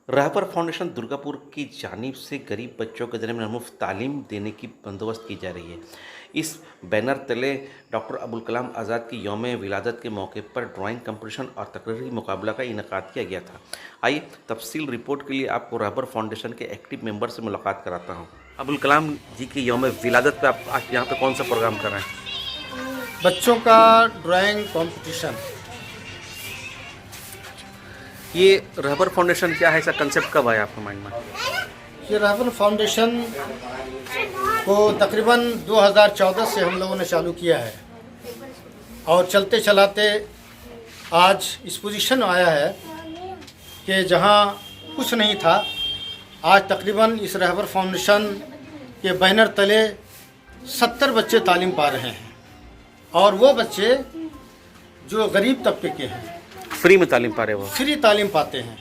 रहबर foundation Durgapur की जानिब से गरीब बच्चों के दरमियान मुफ्त तालीम देने की बंदोबस्त की जा रही है। इस बैनर तले डॉक्टर अबुल कलाम आज़ाद की यौम विलादत के मौके पर ड्राइंग कंपटीशन और तकरीरी मुकाबला का इनेकाद किया गया था। आइए तफसील रिपोर्ट के लिए आपको रहबर फाउंडेशन के एक्टिव मेंबर से मुलाकात कराता हूँ। अबुल कलाम जी की यौम विलादत पे आप आज यहाँ पे कौन सा प्रोग्राम कर रहे हैं? बच्चों का ड्राइंग कंपटीशन। ये रहबर फाउंडेशन क्या है, इसका कंसेप्ट कब आया आपके माइंड में? ये रहबर फाउंडेशन को तकरीबन 2014 से हम लोगों ने चालू किया है और चलते चलाते आज इस पोजीशन में आया है कि जहाँ कुछ नहीं था, आज तकरीबन इस रहबर फाउंडेशन के बैनर तले 70 बच्चे तालीम पा रहे हैं और वो बच्चे जो गरीब तबके के हैं फ्री में तालीम पा रहे हो? फ्री तालीम पाते हैं।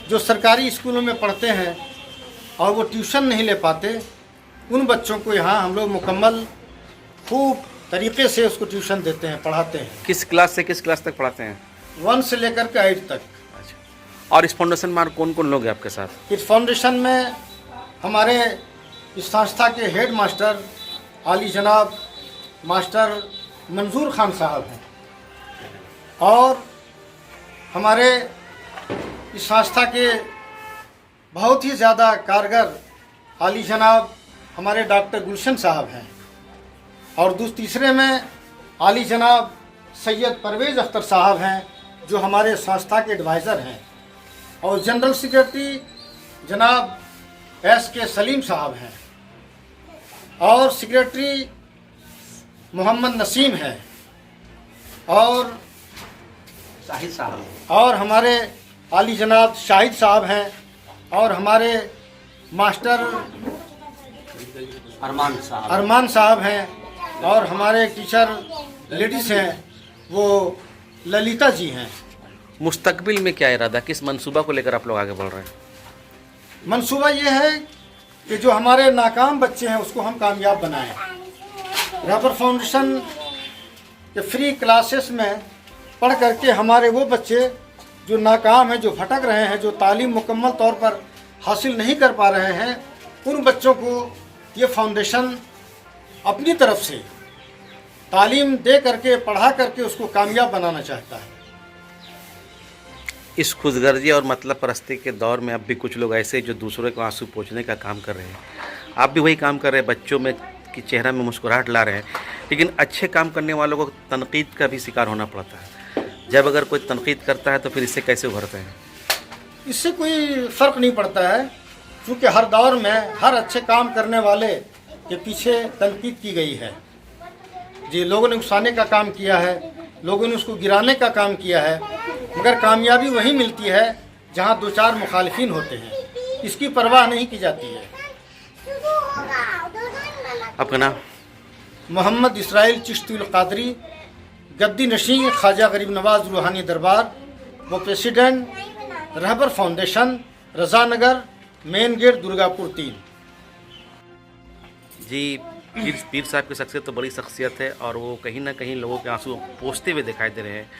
जो सरकारी स्कूलों में पढ़ते हैं और वो ट्यूशन नहीं ले पाते, उन बच्चों को यहाँ हम लोग मुकम्मल खूब तरीके से उसको ट्यूशन देते हैं, पढ़ाते हैं। किस क्लास से किस क्लास तक पढ़ाते हैं? 1 से लेकर के 8 तक। अच्छा, और इस फाउंडेशन में कौन कौन लोग हैं आपके साथ? इस फाउंडेशन में हमारे इस संस्था के हेड मास्टर आली जनाब मास्टर मंजूर खान साहब हैं और हमारे इस संस्था के बहुत ही ज़्यादा कारगर आली जनाब हमारे डॉक्टर गुलशन साहब हैं और तीसरे में आली जनाब सैयद परवेज़ अख्तर साहब हैं जो हमारे संस्था के एडवाइज़र हैं और जनरल सेक्रेटरी जनाब SK सलीम साहब हैं और सेक्रेटरी मोहम्मद नसीम हैं और शाहिद साहब और हमारे आली जनाब शाहिद साहब हैं और हमारे मास्टर अरमान साहब हैं और हमारे टीचर लेडीज़ हैं वो ललिता जी हैं। मुस्तकबिल में क्या इरादा, किस मंसूबा को लेकर आप लोग आगे बढ़ रहे हैं? मंसूबा ये है कि जो हमारे नाकाम बच्चे हैं उसको हम कामयाब बनाएं। रहबर फाउंडेशन के फ्री क्लासेस में पढ़ करके हमारे वो बच्चे जो नाकाम हैं, जो भटक रहे हैं, जो तालीम मुकम्मल तौर पर हासिल नहीं कर पा रहे हैं, उन बच्चों को ये फाउंडेशन अपनी तरफ से तालीम दे करके पढ़ा करके उसको कामयाब बनाना चाहता है। इस खुदगर्जी और मतलब परस्ती के दौर में अब भी कुछ लोग ऐसे जो दूसरों को आंसू पोंछने का काम कर रहे हैं, आप भी वही काम कर रहे हैं, बच्चों में की चेहरा में मुस्कुराहट ला रहे हैं, लेकिन अच्छे काम करने वालों को तनकीद का भी शिकार होना पड़ता है। जब अगर कोई तनकीद करता है तो फिर इससे कैसे उभरते हैं? इससे कोई फ़र्क नहीं पड़ता है, क्योंकि हर दौर में हर अच्छे काम करने वाले के पीछे तनकीद की गई है। जी, लोगों ने उकसाने का काम किया है, लोगों ने उसको गिराने का काम किया है, मगर कामयाबी वही मिलती है जहाँ 2-4 मुखालिफिन होते हैं, इसकी परवाह नहीं की जाती है। आपका नाम? मोहम्मद इसराइल चिश्ती कादरी, गद्दी नशीं ख्वाजा गरीब नवाज रूहानी दरबार, वो president Rahbar foundation, Razanagar, main gate, Durgapur 3। जी, पीर साहब की शख्सियत तो बड़ी शख्सियत है और वो कहीं ना कहीं लोगों के आंसू पोंछते हुए दिखाई दे रहे हैं।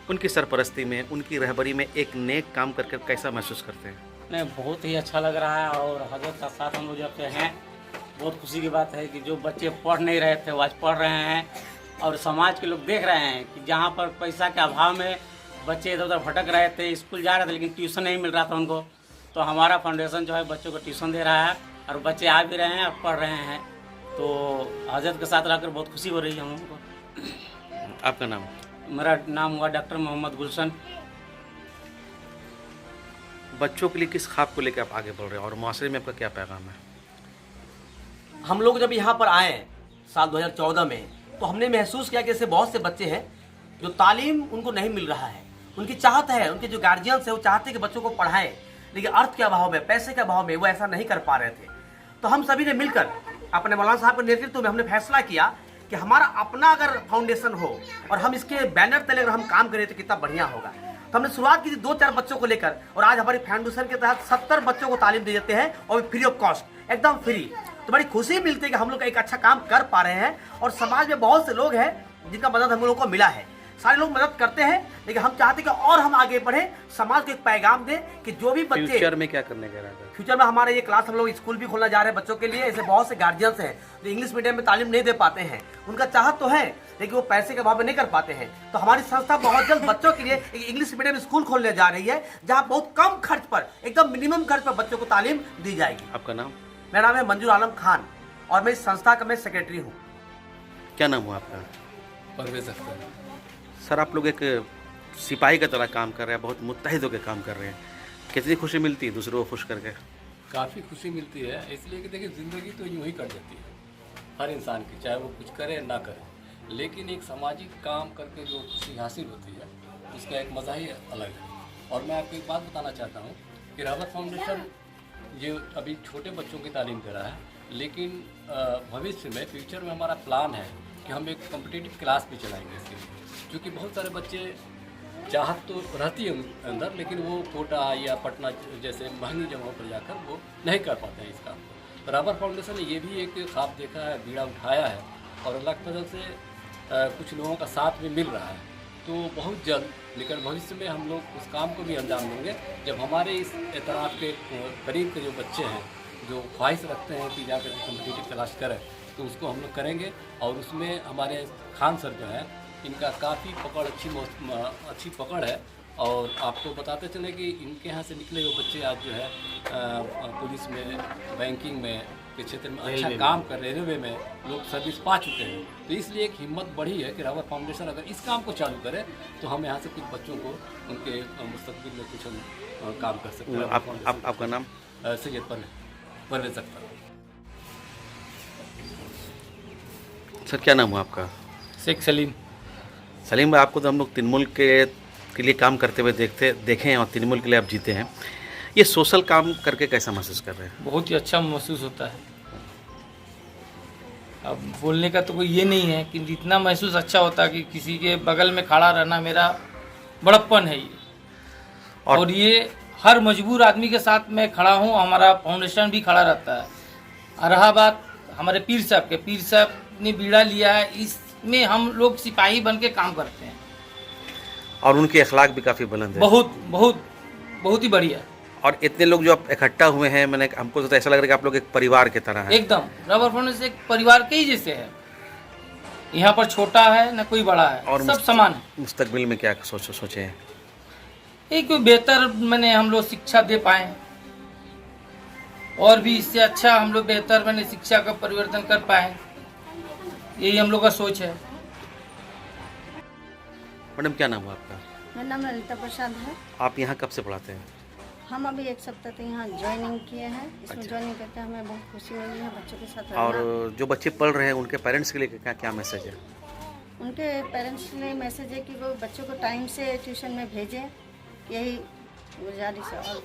उनकी सरपरस्ती में, उनकी रहबरी में एक नेक काम करके कैसा महसूस करते हैं? नहीं, बहुत ही अच्छा लग रहा है और हजरत का साथ हम लोग जब से हैं, बहुत खुशी की बात है कि जो बच्चे पढ़ नहीं रहे थे वो आज पढ़ रहे हैं और समाज के लोग देख रहे हैं कि जहाँ पर पैसा के अभाव में बच्चे इधर उधर भटक रहे थे, स्कूल जा रहे थे लेकिन ट्यूशन नहीं मिल रहा था उनको, तो हमारा फाउंडेशन जो है बच्चों को ट्यूशन दे रहा है और बच्चे आ भी रहे हैं और पढ़ रहे हैं। तो हजरत के साथ रहकर बहुत खुशी हो रही है हम लोगों को। आपका नाम? मेरा नाम हुआ डॉक्टर मोहम्मद गुलशन। बच्चों के लिए किस ख्वाब को लेकर आप आगे बढ़ रहे हैं और माशरे में आपका क्या पैगाम है? हम लोग जब यहाँ पर आए साल 2014 में, तो हमने महसूस किया कि ऐसे बहुत से बच्चे हैं जो तालीम उनको नहीं मिल रहा है। उनकी चाहत है, उनके जो गार्जियंस है वो चाहते हैं कि बच्चों को पढ़ाएं, लेकिन अर्थ के अभाव में, पैसे के अभाव में वो ऐसा नहीं कर पा रहे थे। तो हम सभी ने मिलकर अपने मौलाना साहब के नेतृत्व में हमने फैसला किया कि हमारा अपना अगर फाउंडेशन हो और हम इसके बैनर तले अगर हम काम करें तो कितना बढ़िया होगा। तो हमने शुरुआत की थी 2-4 बच्चों को लेकर और आज हमारी फाउंडेशन के तहत 70 बच्चों को तालीम दे देते हैं और फ्री ऑफ कॉस्ट, एकदम फ्री। तो बड़ी खुशी मिलती है कि हम लोग एक अच्छा काम कर पा रहे हैं और समाज में बहुत से लोग हैं जिनका मदद हम लोगों को मिला है। सारे लोग मदद करते हैं, लेकिन हम चाहते हैं कि और हम आगे बढ़े, समाज को एक पैगाम दें कि जो भी बच्चे फ्यूचर में क्या करने का इरादा है? फ्यूचर में हमारे ये क्लास हम लोग स्कूल भी खोलना जा रहे हैं बच्चों के लिए। ऐसे बहुत से गार्जियंस हैं जो इंग्लिश मीडियम में तालीम नहीं दे पाते हैं, उनका चाहत तो है लेकिन वो पैसे के अभाव में नहीं कर पाते हैं। तो हमारी संस्था बहुत जल्द बच्चों के लिए एक इंग्लिश मीडियम स्कूल खोलने जा रही है, जहाँ बहुत कम खर्च पर, एकदम मिनिमम खर्च पर बच्चों को तालीम दी जाएगी। आपका नाम? मेरा नाम है मंजूर आलम खान और मैं इस संस्था का मैं सेक्रेटरी हूँ। क्या नाम हुआ आपका? परवेज अख्तर। सर, आप लोग एक सिपाही की तरह काम कर रहे हैं, बहुत मुत्तहिद होकर काम कर रहे हैं, कितनी खुशी मिलती है दूसरों को खुश करके? काफ़ी खुशी मिलती है, इसलिए कि देखिए ज़िंदगी तो यूँ ही कट जाती है हर इंसान की, चाहे वो कुछ करे ना करे, लेकिन एक सामाजिक काम करके जो खुशी हासिल होती है उसका एक मज़ा ही अलग है। और मैं आपको एक बात बताना चाहता हूँ कि रावत फाउंडेशन ये अभी छोटे बच्चों की तालीम दे रहा है, लेकिन भविष्य में फ्यूचर में हमारा प्लान है कि हम एक कॉम्पिटिटिव क्लास भी चलाएंगे इसके लिए, क्योंकि बहुत सारे बच्चे चाहत तो रहती है अंदर, लेकिन वो कोटा या पटना जैसे महंगी जगहों पर जाकर वो नहीं कर पाते हैं इस काम को। तो राबर फाउंडेशन ने ये भी एक ख्वाब देखा है, बीड़ा उठाया है और अल्लाह की फजल से कुछ लोगों का साथ भी मिल रहा है। तो बहुत जल्द लेकिन भविष्य में हम लोग उस काम को भी अंजाम देंगे जब हमारे इस एतराफ़ के करीब के जो बच्चे हैं जो ख्वाहिश रखते हैं कि जाकर कॉम्पिटिटिव क्लास करें, तो उसको हम लोग करेंगे। और उसमें हमारे खान सर जो हैं इनका काफ़ी पकड़ अच्छी पकड़ है। और आपको बताते चले कि इनके यहाँ से निकले हुए बच्चे आज जो है पुलिस में, बैंकिंग में के क्षेत्र में अच्छा काम कर रहे, रेलवे में लोग सर्विस पा चुके हैं। तो इसलिए एक हिम्मत बढ़ी है कि रावत फाउंडेशन अगर इस काम को चालू करे तो हम यहाँ से कुछ बच्चों को उनके मुस्तकबिल में कुछ हम काम कर सकते हैं। आपका नाम? सैयद परवेज अख्तर। सर, क्या नाम हुआ आपका? शेख सलीम। सलीम भाई, आपको तो हम लोग तृणमूल के लिए काम करते हुए देखे हैं और तृणमूल के लिए आप जीते हैं। ये सोशल काम करके कैसा महसूस कर रहे हैं? बहुत ही अच्छा महसूस होता है। अब बोलने का तो कोई ये नहीं है कि इतना महसूस अच्छा होता है कि किसी के बगल में खड़ा रहना मेरा बड़प्पन है ये। और ये हर मजबूर आदमी के साथ मैं खड़ा हूँ, हमारा फाउंडेशन भी खड़ा रहता है। और रहा बात हमारे पीर साहब के, पीर साहब ने बीड़ा लिया है, इसमें हम लोग सिपाही बन के काम करते हैं। और उनके अखलाक भी काफ़ी बुलंद है। बहुत बहुत बहुत ही बढ़िया। और इतने लोग जो आप इकट्ठा हुए हैं, मैंने हमको तो ऐसा लग रहा है कि आप लोग एक परिवार की तरह हैं। एकदम राबर फाउंडेशन एक परिवार के ही जैसे है। यहाँ पर छोटा है न कोई बड़ा है, और सब समान है। मुस्तकबिल में क्या सोचे हैं? एक बेहतर मैंने हम लोग शिक्षा दे पाए और भी इससे अच्छा हम लोग बेहतर मैंने शिक्षा का परिवर्तन कर पाए, यही हम लोग का सोच है। मैडम, क्या नाम हुआ आपका? मेरा नाम ललिता प्रसाद है। आप यहाँ कब से पढ़ाते हैं? हम अभी 1 सप्ताह तक यहाँ ज्वाइनिंग किए हैं। इसमें अच्छा। ज्वाइनिंग करके हमें बहुत खुशी मिली है बच्चों के साथ और रहना। जो बच्चे पढ़ रहे हैं उनके पेरेंट्स के लिए क्या क्या मैसेज है? उनके पेरेंट्स के लिए मैसेज है कि वो बच्चों को टाइम से ट्यूशन में भेजें, यही गुजारिश है। और